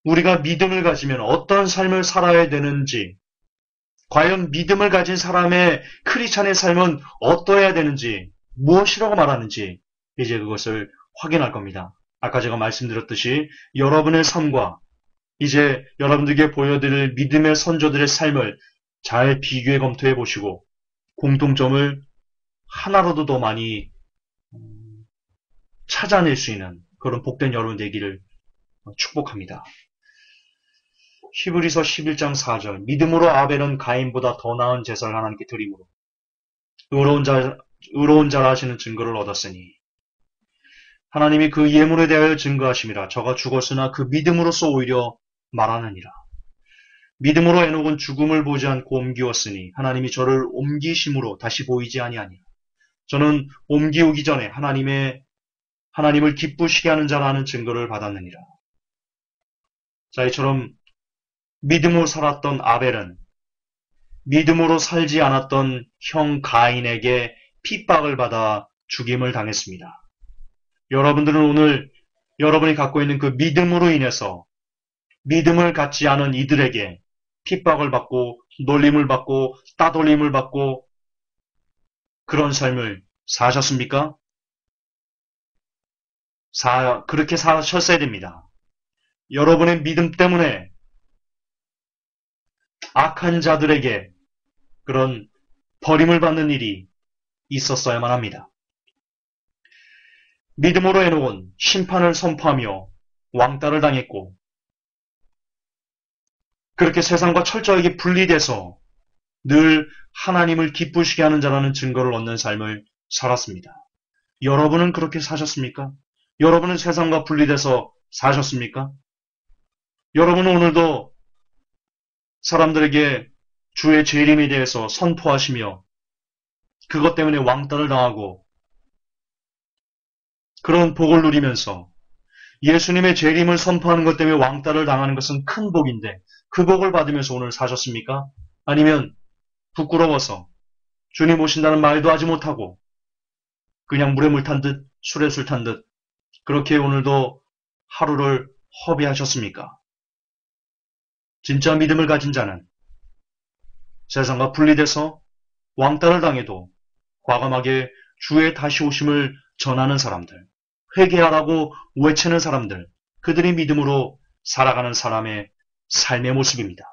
Speaker 1: 우리가 믿음을 가지면 어떤 삶을 살아야 되는지, 과연 믿음을 가진 사람의 크리스찬의 삶은 어떠해야 되는지, 무엇이라고 말하는지 이제 그것을 확인할 겁니다. 아까 제가 말씀드렸듯이 여러분의 삶과 이제 여러분들에게 보여드릴 믿음의 선조들의 삶을 잘 비교해 검토해 보시고 공통점을 하나라도 더 많이 찾아낼 수 있는 그런 복된 여러분 되기를 축복합니다. 히브리서 11장 4절 믿음으로 아벨은 가인보다 더 나은 제사를 하나님께 드림으로 의로운 자라 하시는 증거를 얻었으니 하나님이 그 예물에 대하여 증거하심이라 저가 죽었으나 그 믿음으로써 오히려 말하느니라. 믿음으로 에녹은 죽음을 보지 않고 옮기었으니 하나님이 저를 옮기심으로 다시 보이지 아니하니라. 저는 옮기우기 전에 하나님을 기쁘시게 하는 자라는 증거를 받았느니라. 자, 이처럼 믿음으로 살았던 아벨은 믿음으로 살지 않았던 형 가인에게 핍박을 받아 죽임을 당했습니다. 여러분들은 오늘 여러분이 갖고 있는 그 믿음으로 인해서 믿음을 갖지 않은 이들에게 핍박을 받고 놀림을 받고 따돌림을 받고 그런 삶을 사셨습니까? 그렇게 사셨어야 됩니다. 여러분의 믿음 때문에 악한 자들에게 그런 버림을 받는 일이 있었어야만 합니다. 믿음으로 에녹은 심판을 선포하며 왕따를 당했고 그렇게 세상과 철저하게 분리돼서 늘 하나님을 기쁘시게 하는 자라는 증거를 얻는 삶을 살았습니다. 여러분은 그렇게 사셨습니까? 여러분은 세상과 분리돼서 사셨습니까? 여러분은 오늘도 사람들에게 주의 재림에 대해서 선포하시며 그것 때문에 왕따를 당하고 그런 복을 누리면서 예수님의 재림을 선포하는 것 때문에 왕따를 당하는 것은 큰 복인데 그 복을 받으면서 오늘 사셨습니까? 아니면 부끄러워서 주님 오신다는 말도 하지 못하고 그냥 물에 물 탄 듯 술에 술 탄 듯 그렇게 오늘도 하루를 허비하셨습니까? 진짜 믿음을 가진 자는 세상과 분리돼서 왕따를 당해도 과감하게 주의 다시 오심을 전하는 사람들, 회개하라고 외치는 사람들, 그들이 믿음으로 살아가는 사람의 삶의 모습입니다.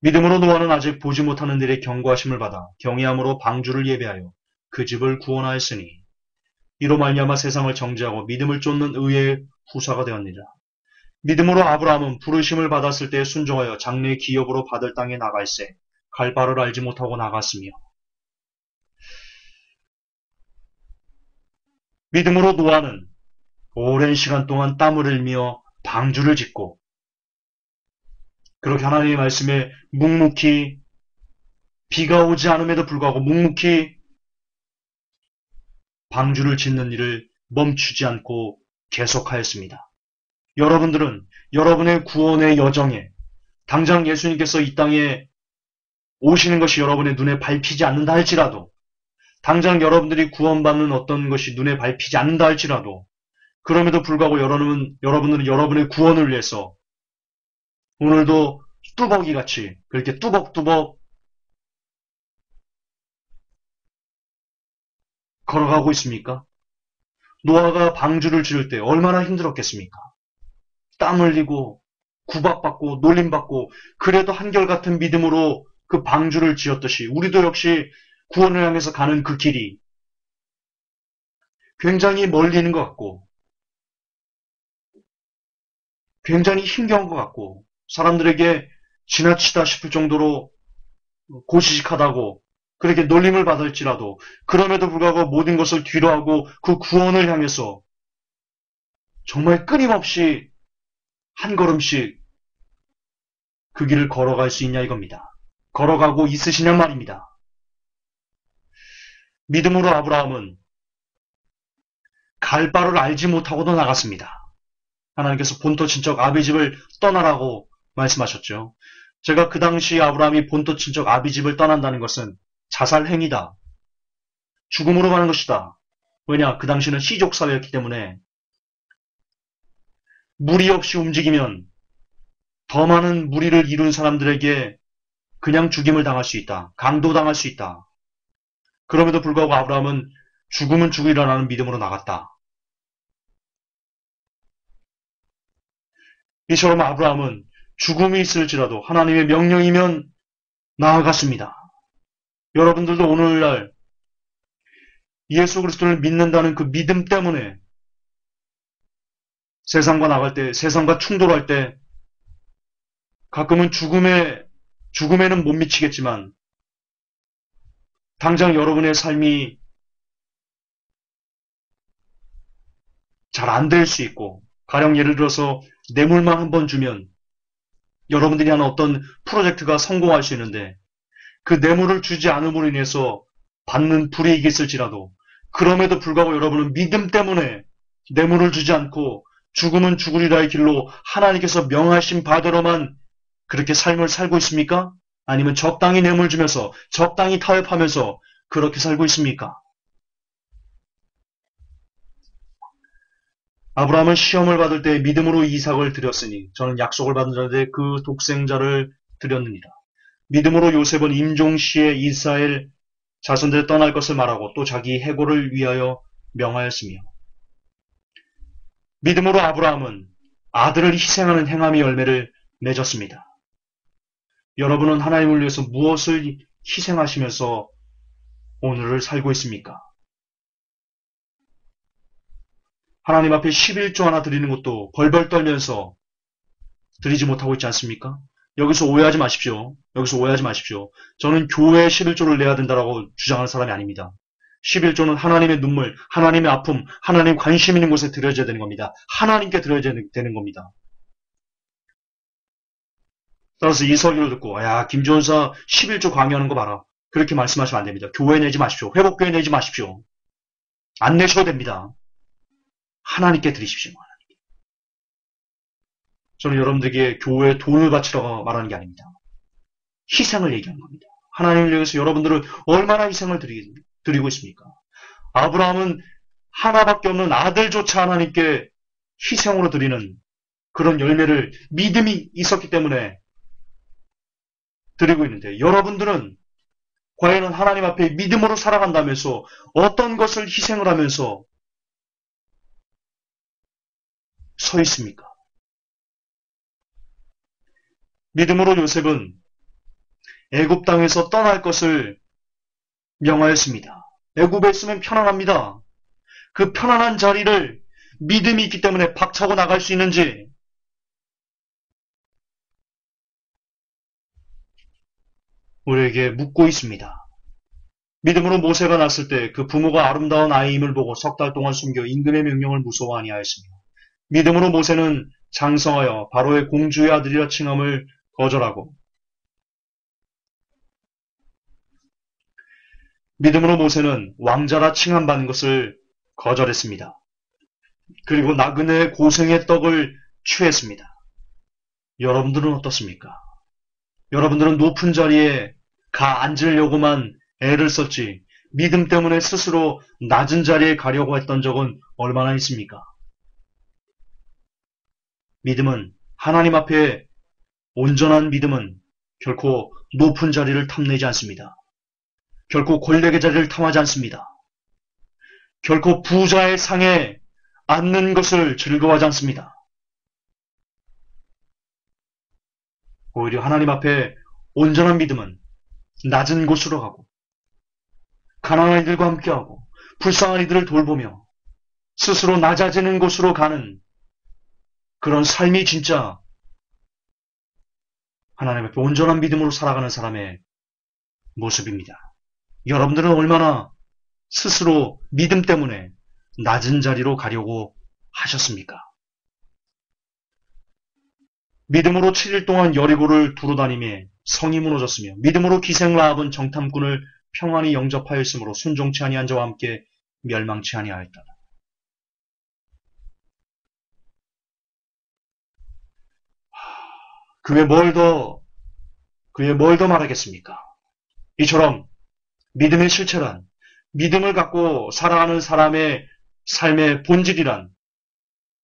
Speaker 1: 믿음으로 노아는 아직 보지 못하는 일에 경고하심을 받아 경외함으로 방주를 예배하여 그 집을 구원하였으니 이로 말미암아 세상을 정죄하고 믿음을 쫓는 의의 후사가 되었느니라. 믿음으로 아브라함은 부르심을 받았을 때 순종하여 장래 기업으로 받을 땅에 나갈새 갈 바를 알지 못하고 나갔으며 믿음으로 노아는 오랜 시간 동안 땀을 흘리며 방주를 짓고 그렇게 하나님의 말씀에 묵묵히 비가 오지 않음에도 불구하고 묵묵히 방주를 짓는 일을 멈추지 않고 계속하였습니다. 여러분들은 여러분의 구원의 여정에 당장 예수님께서 이 땅에 오시는 것이 여러분의 눈에 밟히지 않는다 할지라도 당장 여러분들이 구원받는 어떤 것이 눈에 밟히지 않는다 할지라도 그럼에도 불구하고 여러분들은 여러분의 구원을 위해서 오늘도 뚜벅이같이 그렇게 뚜벅뚜벅 걸어가고 있습니까? 노아가 방주를 지을 때 얼마나 힘들었겠습니까? 땀 흘리고 구박받고 놀림받고 그래도 한결같은 믿음으로 그 방주를 지었듯이 우리도 역시 구원을 향해서 가는 그 길이 굉장히 멀리 있는 것 같고 굉장히 힘겨운 것 같고 사람들에게 지나치다 싶을 정도로 고지식하다고 그렇게 놀림을 받을지라도 그럼에도 불구하고 모든 것을 뒤로하고 그 구원을 향해서 정말 끊임없이 한 걸음씩 그 길을 걸어갈 수 있냐 이겁니다. 걸어가고 있으시냔 말입니다. 믿음으로 아브라함은 갈 바를 알지 못하고도 나갔습니다. 하나님께서 본토 친척 아비 집을 떠나라고 말씀하셨죠. 제가 그 당시 아브라함이 본토 친척 아비 집을 떠난다는 것은 자살 행위다. 죽음으로 가는 것이다. 왜냐? 그 당시는 시족 사회였기 때문에 무리 없이 움직이면 더 많은 무리를 이룬 사람들에게 그냥 죽임을 당할 수 있다. 강도당할 수 있다. 그럼에도 불구하고 아브라함은 죽으면 죽으리라는 믿음으로 나갔다. 이처럼 아브라함은 죽음이 있을지라도 하나님의 명령이면 나아갔습니다. 여러분들도 오늘날 예수 그리스도를 믿는다는 그 믿음 때문에 세상과 나갈 때, 세상과 충돌할 때 가끔은 죽음에는 못 미치겠지만 당장 여러분의 삶이 잘 안 될 수 있고, 가령 예를 들어서 뇌물만 한번 주면 여러분들이 하는 어떤 프로젝트가 성공할 수 있는데 그 뇌물을 주지 않음으로 인해서 받는 불이익이 있을지라도 그럼에도 불구하고 여러분은 믿음 때문에 뇌물을 주지 않고 죽음은 죽으리라의 길로 하나님께서 명하신 바대로만 그렇게 삶을 살고 있습니까? 아니면 적당히 뇌물 주면서 적당히 타협하면서 그렇게 살고 있습니까? 아브라함은 시험을 받을 때 믿음으로 이삭을 드렸으니 저는 약속을 받은 자인데 그 독생자를 드렸느니라. 믿음으로 요셉은 임종시에 이스라엘 자손들에 떠날 것을 말하고 또 자기 해고를 위하여 명하였으며, 믿음으로 아브라함은 아들을 희생하는 행함의 열매를 맺었습니다. 여러분은 하나님을 위해서 무엇을 희생하시면서 오늘을 살고 있습니까? 하나님 앞에 11조 하나 드리는 것도 벌벌 떨면서 드리지 못하고 있지 않습니까? 여기서 오해하지 마십시오. 여기서 오해하지 마십시오. 저는 교회에 11조를 내야 된다고 주장하는 사람이 아닙니다. 11조는 하나님의 눈물, 하나님의 아픔, 하나님 관심 있는 곳에 드려져야 되는 겁니다. 하나님께 드려져야 되는 겁니다. 따라서 이 설교를 듣고 야 김전사 11조 강요하는 거 봐라. 그렇게 말씀하시면 안 됩니다. 교회 내지 마십시오. 회복교회 내지 마십시오. 안 내셔도 됩니다. 하나님께 드리십시오. 저는 여러분들에게 교회에 돈을 바치라고 말하는 게 아닙니다. 희생을 얘기하는 겁니다. 하나님을 위해서 여러분들은 얼마나 희생을 드리고 있습니까? 아브라함은 하나밖에 없는 아들조차 하나님께 희생으로 드리는 그런 열매를 믿음이 있었기 때문에 드리고 있는데, 여러분들은 과연 하나님 앞에 믿음으로 살아간다면서 어떤 것을 희생을 하면서 서 있습니까? 믿음으로 요셉은 애굽 땅에서 떠날 것을 명하였습니다. 애굽에 있으면 편안합니다. 그 편안한 자리를 믿음이 있기 때문에 박차고 나갈 수 있는지, 우리에게 묻고 있습니다. 믿음으로 모세가 났을 때 그 부모가 아름다운 아이임을 보고 석 달 동안 숨겨 임금의 명령을 무서워 아니하였으며, 믿음으로 모세는 장성하여 바로의 공주의 아들이라 칭함을 거절하고, 믿음으로 모세는 왕자라 칭함받는 것을 거절했습니다. 그리고 나그네의 고생의 떡을 취했습니다. 여러분들은 어떻습니까? 여러분들은 높은 자리에 가 앉으려고만 애를 썼지 믿음 때문에 스스로 낮은 자리에 가려고 했던 적은 얼마나 있습니까? 믿음은, 하나님 앞에 온전한 믿음은 결코 높은 자리를 탐내지 않습니다. 결코 권력의 자리를 탐하지 않습니다. 결코 부자의 상에 앉는 것을 즐거워하지 않습니다. 오히려 하나님 앞에 온전한 믿음은 낮은 곳으로 가고 가난한 이들과 함께하고 불쌍한 이들을 돌보며 스스로 낮아지는 곳으로 가는 그런 삶이 진짜 하나님 앞에 온전한 믿음으로 살아가는 사람의 모습입니다. 여러분들은 얼마나 스스로 믿음 때문에 낮은 자리로 가려고 하셨습니까? 믿음으로 7일 동안 여리고를 두루다니며 성이 무너졌으며 믿음으로 기생 라합은 정탐꾼을 평안히 영접하였으므로 순종치 아니한 자와 함께 멸망치 아니하였다. 그에 뭘 더 말하겠습니까? 이처럼 믿음의 실체란, 믿음을 갖고 살아가는 사람의 삶의 본질이란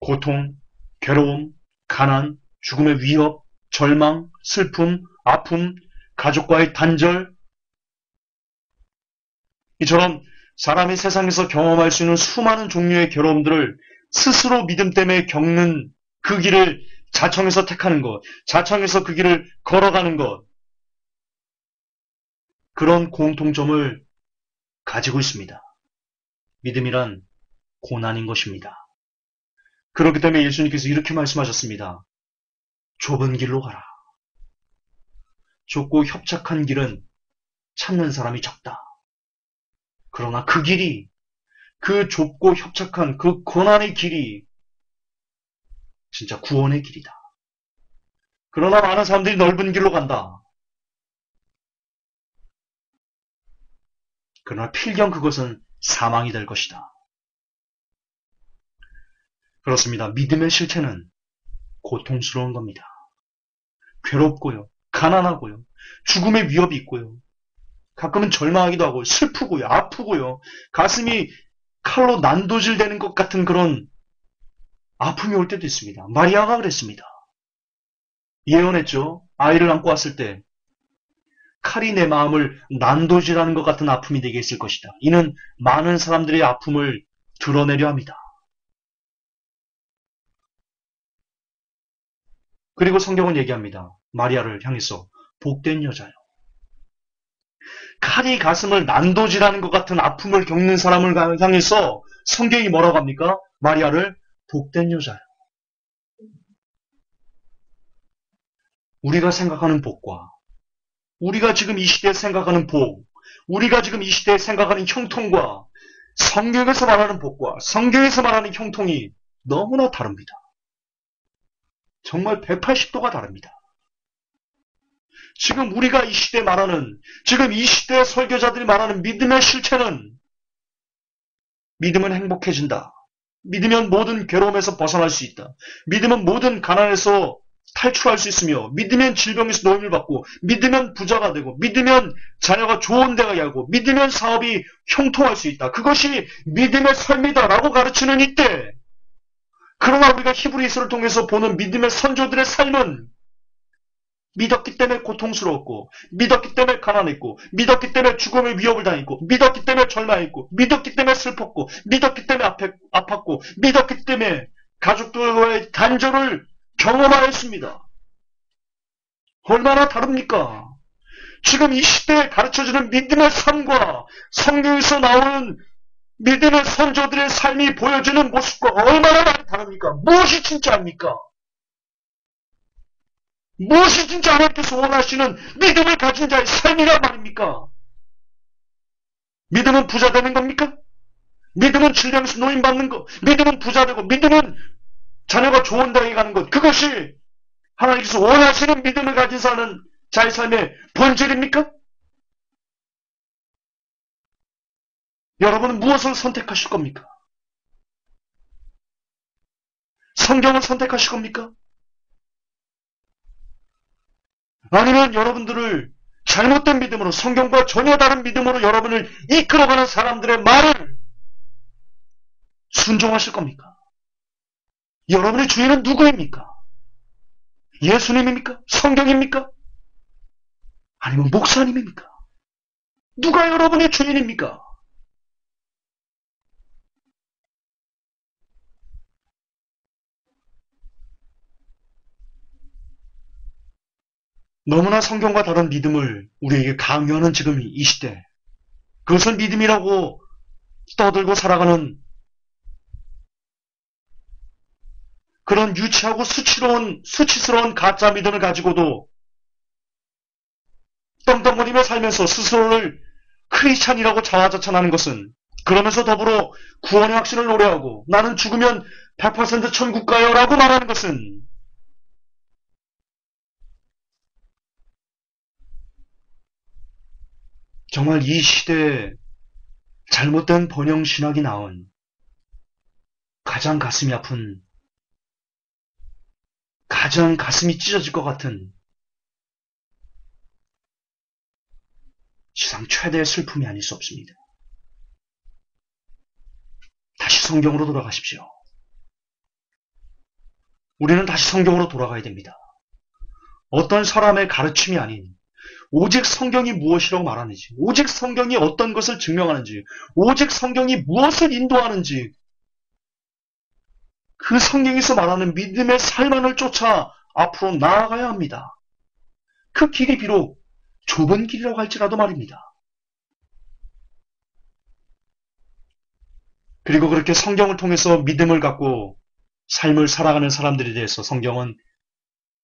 Speaker 1: 고통, 괴로움, 가난, 죽음의 위협, 절망, 슬픔, 아픔, 가족과의 단절, 이처럼 사람이 세상에서 경험할 수 있는 수많은 종류의 괴로움들을 스스로 믿음 때문에 겪는 그 길을 자청해서 택하는 것, 자청해서 그 길을 걸어가는 것, 그런 공통점을 가지고 있습니다. 믿음이란 고난인 것입니다. 그렇기 때문에 예수님께서 이렇게 말씀하셨습니다. 좁은 길로 가라. 좁고 협착한 길은 찾는 사람이 적다. 그러나 그 길이, 그 좁고 협착한 그 고난의 길이 진짜 구원의 길이다. 그러나 많은 사람들이 넓은 길로 간다. 그러나 필경 그것은 사망이 될 것이다. 그렇습니다. 믿음의 실체는 고통스러운 겁니다. 괴롭고요. 가난하고요. 죽음의 위협이 있고요. 가끔은 절망하기도 하고 슬프고요. 아프고요. 가슴이 칼로 난도질되는 것 같은 그런 아픔이 올 때도 있습니다. 마리아가 그랬습니다. 예언했죠. 아이를 안고 왔을 때 칼이 내 마음을 난도질하는 것 같은 아픔이 내게 있을 것이다. 이는 많은 사람들의 아픔을 드러내려 합니다. 그리고 성경은 얘기합니다. 마리아를 향해서 복된 여자요. 칼이 가슴을 난도질하는 것 같은 아픔을 겪는 사람을 향해서 성경이 뭐라고 합니까? 마리아를 복된 여자요. 우리가 생각하는 복과 우리가 지금 이 시대에 생각하는 복, 우리가 지금 이 시대에 생각하는 형통과 성경에서 말하는 복과 성경에서 말하는 형통이 너무나 다릅니다. 정말 180도가 다릅니다. 지금 우리가 이 시대에 말하는, 지금 이 시대의 설교자들이 말하는 믿음의 실체는 믿으면 행복해진다. 믿으면 모든 괴로움에서 벗어날 수 있다. 믿으면 모든 가난에서 탈출할 수 있으며, 믿으면 질병에서 노임을 받고, 믿으면 부자가 되고, 믿으면 자녀가 좋은 데가 가고, 믿으면 사업이 형통할 수 있다. 그것이 믿음의 삶이다라고 가르치는 이때, 그러나 우리가 히브리서를 통해서 보는 믿음의 선조들의 삶은 믿었기 때문에 고통스러웠고, 믿었기 때문에 가난했고, 믿었기 때문에 죽음의 위협을 당했고, 믿었기 때문에 절망했고, 믿었기 때문에 슬펐고, 믿었기 때문에 아팠고, 믿었기 때문에 가족들과의 단절을 경험하였습니다. 얼마나 다릅니까? 지금 이 시대에 가르쳐주는 믿음의 삶과 성경에서 나오는 믿음의 선조들의 삶이 보여주는 모습과 얼마나 많이 다릅니까? 무엇이 진짜입니까? 무엇이 진짜 하나님께서 원하시는 믿음을 가진 자의 삶이란 말입니까? 믿음은 부자 되는 겁니까? 믿음은 질병에서 노임받는 것, 믿음은 부자 되고, 믿음은 자녀가 좋은 대학에 가는 것, 그것이 하나님께서 원하시는 믿음을 가진 사는 자의 삶의 본질입니까? 여러분은 무엇을 선택하실 겁니까? 성경을 선택하실 겁니까? 아니면 여러분들을 잘못된 믿음으로, 성경과 전혀 다른 믿음으로 여러분을 이끌어가는 사람들의 말을 순종하실 겁니까? 여러분의 주인은 누구입니까? 예수님입니까? 성경입니까? 아니면 목사님입니까? 누가 여러분의 주인입니까? 너무나 성경과 다른 믿음을 우리에게 강요하는 지금 이 시대, 그것을 믿음이라고 떠들고 살아가는 그런 유치하고 수치스러운 가짜 믿음을 가지고도 떵떵거리며 살면서 스스로를 크리스찬이라고 자화자찬하는 것은, 그러면서 더불어 구원의 확신을 노래하고 나는 죽으면 100% 천국 가요 라고 말하는 것은 정말 이 시대에 잘못된 번영신학이 낳은 가장 가슴이 아픈, 가장 가슴이 찢어질 것 같은 지상 최대의 슬픔이 아닐 수 없습니다. 다시 성경으로 돌아가십시오. 우리는 다시 성경으로 돌아가야 됩니다. 어떤 사람의 가르침이 아닌 오직 성경이 무엇이라고 말하는지, 오직 성경이 어떤 것을 증명하는지, 오직 성경이 무엇을 인도하는지, 그 성경에서 말하는 믿음의 삶만을 쫓아 앞으로 나아가야 합니다. 그 길이 비록 좁은 길이라고 할지라도 말입니다. 그리고 그렇게 성경을 통해서 믿음을 갖고 삶을 살아가는 사람들에 대해서 성경은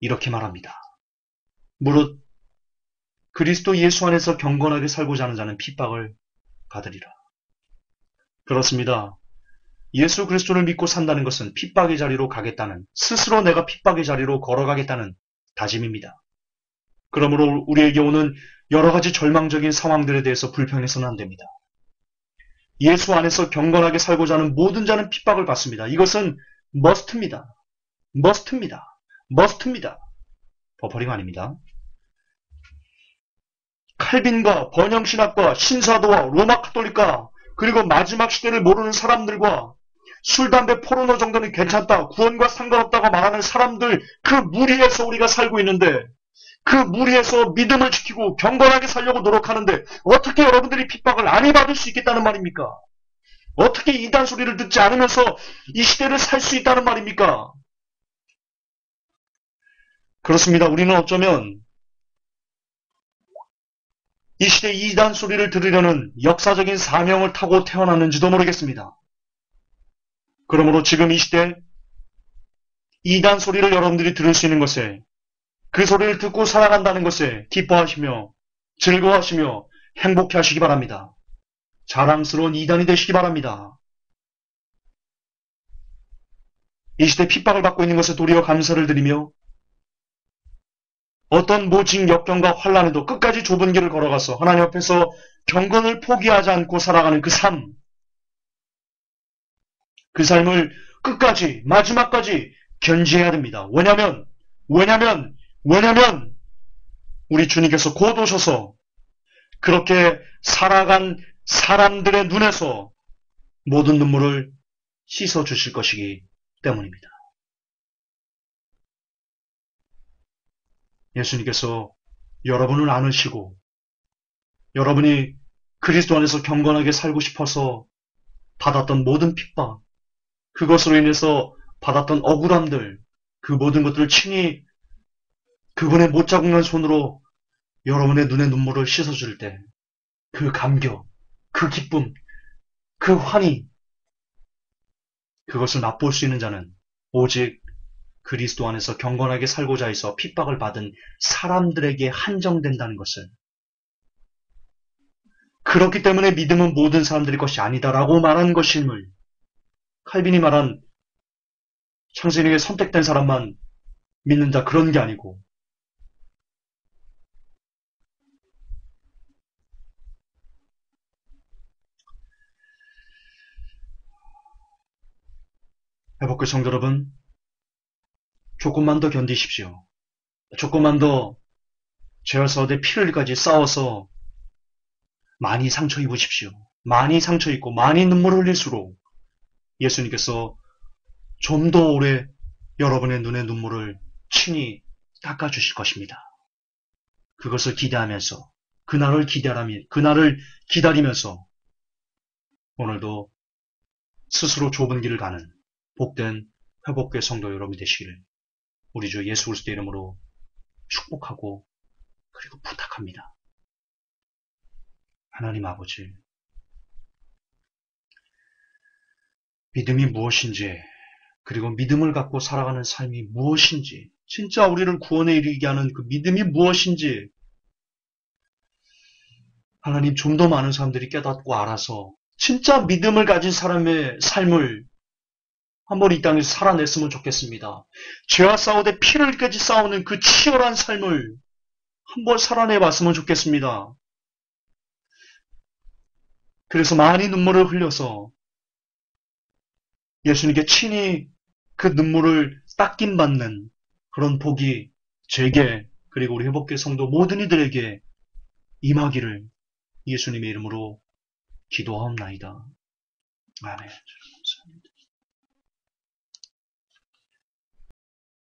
Speaker 1: 이렇게 말합니다. 무릇 그리스도 예수 안에서 경건하게 살고자 하는 자는 핍박을 받으리라. 그렇습니다. 예수 그리스도를 믿고 산다는 것은 핍박의 자리로 가겠다는, 스스로 내가 핍박의 자리로 걸어가겠다는 다짐입니다. 그러므로 우리에게 오는 여러 가지 절망적인 상황들에 대해서 불평해서는 안 됩니다. 예수 안에서 경건하게 살고자 하는 모든 자는 핍박을 받습니다. 이것은 머스트입니다. 머스트입니다. 머스트입니다. 버퍼링 아닙니다. 칼빈과 번영신학과 신사도와 로마 카톨릭과 그리고 마지막 시대를 모르는 사람들과 술, 담배, 포르노 정도는 괜찮다, 구원과 상관없다고 말하는 사람들, 그 무리에서 우리가 살고 있는데, 그 무리에서 믿음을 지키고 경건하게 살려고 노력하는데 어떻게 여러분들이 핍박을 안 받을 수 있겠다는 말입니까? 어떻게 이단 소리를 듣지 않으면서 이 시대를 살 수 있다는 말입니까? 그렇습니다. 우리는 어쩌면 이 시대 이단 소리를 들으려는 역사적인 사명을 타고 태어났는지도 모르겠습니다. 그러므로 지금 이 시대 이단 소리를 여러분들이 들을 수 있는 것에, 그 소리를 듣고 살아간다는 것에 기뻐하시며 즐거워하시며 행복해 하시기 바랍니다. 자랑스러운 이단이 되시기 바랍니다. 이 시대 핍박을 받고 있는 것에 도리어 감사를 드리며 어떤 모진 역경과 환난에도 끝까지 좁은 길을 걸어가서 하나님 앞에서 경건을 포기하지 않고 살아가는 그 삶, 그 삶을 끝까지 마지막까지 견지해야 됩니다. 왜냐하면 우리 주님께서 곧 오셔서 그렇게 살아간 사람들의 눈에서 모든 눈물을 씻어주실 것이기 때문입니다. 예수님께서 여러분을 안으시고 여러분이 그리스도 안에서 경건하게 살고 싶어서 받았던 모든 핍박, 그것으로 인해서 받았던 억울함들, 그 모든 것들을 친히 그분의 못 자국난 손으로 여러분의 눈의 눈물을 씻어줄 때 그 감격, 그 기쁨, 그 환희, 그것을 맛볼 수 있는 자는 오직 그리스도 안에서 경건하게 살고자 해서 핍박을 받은 사람들에게 한정된다는 것을, 그렇기 때문에 믿음은 모든 사람들의 것이 아니다라고 말한 것임을, 칼빈이 말한 창세기에 선택된 사람만 믿는다, 그런 게 아니고 회복교 성도 여러분, 조금만 더 견디십시오. 조금만 더 죄와 사업의 피를 흘리까지 싸워서 많이 상처 입으십시오. 많이 상처 입고 많이 눈물을 흘릴수록 예수님께서 좀 더 오래 여러분의 눈의 눈물을 친히 닦아주실 것입니다. 그것을 기대하면서, 그날을 기다리면서 오늘도 스스로 좁은 길을 가는 복된 회복교회 성도 여러분이 되시기를 우리 주 예수 그리스도 이름으로 축복하고 그리고 부탁합니다. 하나님 아버지, 믿음이 무엇인지, 그리고 믿음을 갖고 살아가는 삶이 무엇인지, 진짜 우리를 구원에 이르게 하는 그 믿음이 무엇인지 하나님, 좀 더 많은 사람들이 깨닫고 알아서 진짜 믿음을 가진 사람의 삶을 한번 이 땅에서 살아냈으면 좋겠습니다. 죄와 싸우되 피를 흘리까지 싸우는 그 치열한 삶을 한번 살아내봤으면 좋겠습니다. 그래서 많이 눈물을 흘려서 예수님께 친히 그 눈물을 닦임 받는 그런 복이 제게 그리고 우리 회복교 성도 모든 이들에게 임하기를 예수님의 이름으로 기도하옵나이다. 아멘.